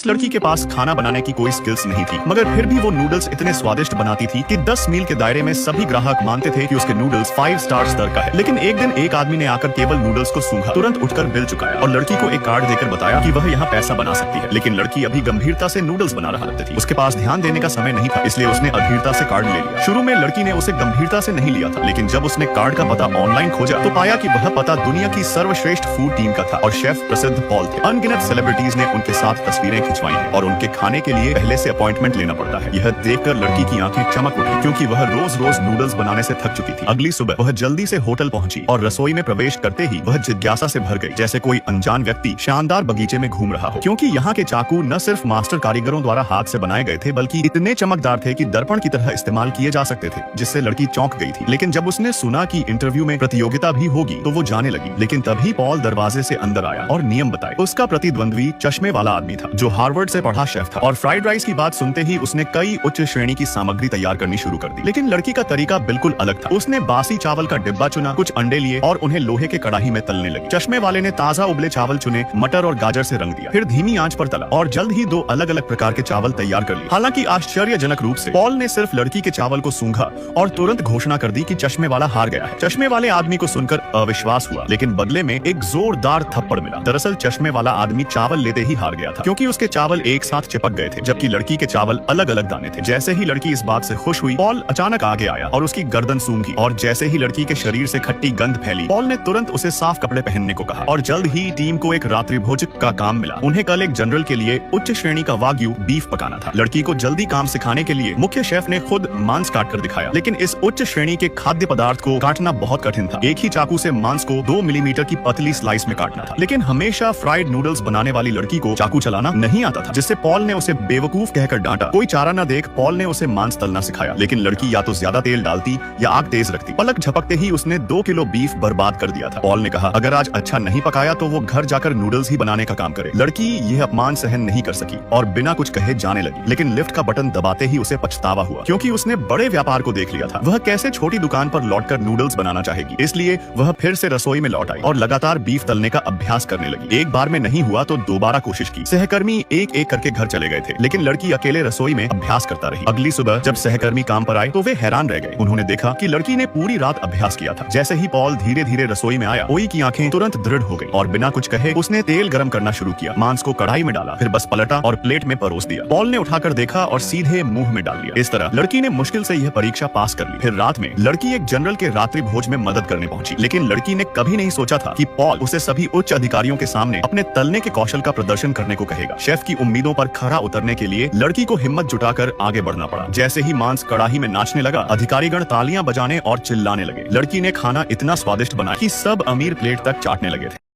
इस लड़की के पास खाना बनाने की कोई स्किल्स नहीं थी, मगर फिर भी वो नूडल्स इतने स्वादिष्ट बनाती थी कि 10 मील के दायरे में सभी ग्राहक मानते थे कि उसके नूडल्स 5 स्टार स्तर का है। लेकिन एक दिन एक आदमी ने आकर केवल नूडल्स को सूंघा, तुरंत उठकर बिल चुकाया और लड़की को एक कार्ड देकर बताया कि वह यहाँ पैसा बना सकती है। लेकिन लड़की अभी गंभीरता से नूडल्स बना रहा थी, उसके पास ध्यान देने का समय नहीं था, इसलिए उसने अधीरता से कार्ड ले लिया। शुरू में लड़की ने उसे गंभीरता से नहीं लिया था, लेकिन जब उसने कार्ड का पता ऑनलाइन खोजा तो पाया कि वह पता दुनिया की सर्वश्रेष्ठ फूड टीम का था और शेफ प्रसिद्ध पॉल थे। अनगिनत सेलिब्रिटीज ने उनके साथ तस्वीरें खिंचवाई हैं और उनके खाने के लिए पहले से अपॉइंटमेंट लेना पड़ता है। यह देखकर लड़की की आंखें चमक उठी, क्योंकि वह रोज रोज नूडल्स बनाने से थक चुकी थी। अगली सुबह वह जल्दी से होटल पहुंची और रसोई में प्रवेश करते ही वह जिज्ञासा से भर गई, जैसे कोई अनजान व्यक्ति शानदार बगीचे में घूम रहा हो, क्योंकि यहाँ के चाकू न सिर्फ मास्टर कारीगरों द्वारा हाथ से बनाए गए थे, बल्कि इतने चमकदार थे कि दर्पण की तरह इस्तेमाल किए जा सकते थे, जिससे लड़की चौंक गई थी। लेकिन जब उसने सुना कि इंटरव्यू में प्रतियोगिता भी होगी तो वो जाने लगी। लेकिन तभी पॉल दरवाजे से अंदर आया और नियम बताए। उसका प्रतिद्वंद्वी चश्मे वाला आदमी था, जो हार्वर्ड से पढ़ा शेफ था, और फ्राइड राइस की बात सुनते ही उसने कई उच्च श्रेणी की सामग्री तैयार करनी शुरू कर दी। लेकिन लड़की का तरीका बिल्कुल अलग था। उसने बासी चावल का डिब्बा चुना, कुछ अंडे लिए और उन्हें लोहे के कड़ाही में तलने लगी। चश्मे वाले ने ताजा उबले चावल चुने, मटर और गाजर से रंग दिया, फिर धीमी आंच पर तला और जल्द ही 2 अलग अलग प्रकार के चावल तैयार कर लिए। हालांकि आश्चर्यजनक रूप से पॉल ने सिर्फ लड़की के चावल को सूंघा और तुरंत घोषणा कर दी कि चश्मे वाला हार गया है। चश्मे वाले आदमी को सुनकर अविश्वास हुआ, लेकिन बदले में एक जोरदार थप्पड़ मिला। दरअसल चश्मे वाला आदमी चावल लेते ही हार गया था, क्योंकि उसके चावल एक साथ चिपक गए थे, जबकि लड़की के चावल अलग अलग दाने थे। जैसे ही लड़की इस बात से खुश हुई, पॉल अचानक आगे आया और उसकी गर्दन सूंघी, और जैसे ही लड़की के शरीर से खट्टी गंध फैली, पॉल ने तुरंत उसे साफ कपड़े पहनने को कहा। और जल्द ही टीम को एक रात्रि भोज का काम मिला। उन्हें कल एक जनरल के लिए उच्च श्रेणी का वाग्यू बीफ पकाना था। लड़की को जल्दी काम सिखाने के लिए मुख्य शेफ ने खुद मांस काट कर दिखाया, लेकिन इस उच्च श्रेणी के खाद्य पदार्थ को काटना बहुत कठिन था। एक ही चाकू से मांस को 2 मिलीमीटर की पतली स्लाइस में काटना था। लेकिन हमेशा फ्राइड नूडल्स बनाने वाली लड़की को चाकू चलाना नहीं आता था, जिससे पॉल ने उसे बेवकूफ कहकर डांटा। कोई चारा न देख पॉल ने उसे मांस तलना सिखाया, लेकिन लड़की या तो ज्यादा तेल डालती या आग तेज रखती। पलक झपकते ही उसने 2 किलो बीफ बर्बाद कर दिया था। पॉल ने कहा, अगर आज अच्छा नहीं पकाया तो वो घर जाकर नूडल्स ही बनाने का काम करे। लड़की यह अपमान सहन नहीं कर सकी और बिना कुछ कहे जाने लगी। लेकिन लिफ्ट का बटन दबाते ही उसे पछतावा हुआ, क्योंकि उसने बड़े व्यापार को देख लिया था। वह कैसे छोटी दुकान पर लौटकर नूडल्स बनाना चाहेगी। इसलिए वह फिर से रसोई में लौट आई और लगातार बीफ तलने का अभ्यास करने लगी। एक बार में नहीं हुआ तो दोबारा कोशिश की। सहकर्मी एक एक करके घर चले गए थे, लेकिन लड़की अकेले रसोई में अभ्यास करता रही। अगली सुबह जब सहकर्मी काम पर आए तो वे हैरान रह गए। उन्होंने देखा कि लड़की ने पूरी रात अभ्यास किया था। जैसे ही पॉल धीरे धीरे रसोई में आया, ओई की आंखें तुरंत दृढ़ हो गई और बिना कुछ कहे उसने तेल गरम करना शुरू किया। मांस को कढ़ाई में डाला, फिर बस पलटा और प्लेट में परोस दिया। पॉल ने उठाकर देखा और सीधे मुंह में डाल दिया। इस तरह लड़की ने मुश्किल से यह परीक्षा पास कर ली। फिर रात में लड़की एक जनरल के रात्रि भोज में मदद करने पहुंची, लेकिन लड़की ने कभी नहीं सोचा था कि पॉल उसे सभी उच्च अधिकारियों के सामने अपने तलने के कौशल का प्रदर्शन करने को कहेगा। शेफ की उम्मीदों पर खरा उतरने के लिए लड़की को हिम्मत जुटाकर आगे बढ़ना पड़ा। जैसे ही मांस कढ़ाई में नाचने लगा, अधिकारीगण तालियां बजाने और चिल्लाने लगे। लड़की ने खाना इतना स्वादिष्ट बनाया कि सब अमीर प्लेट तक चाटने लगे थे।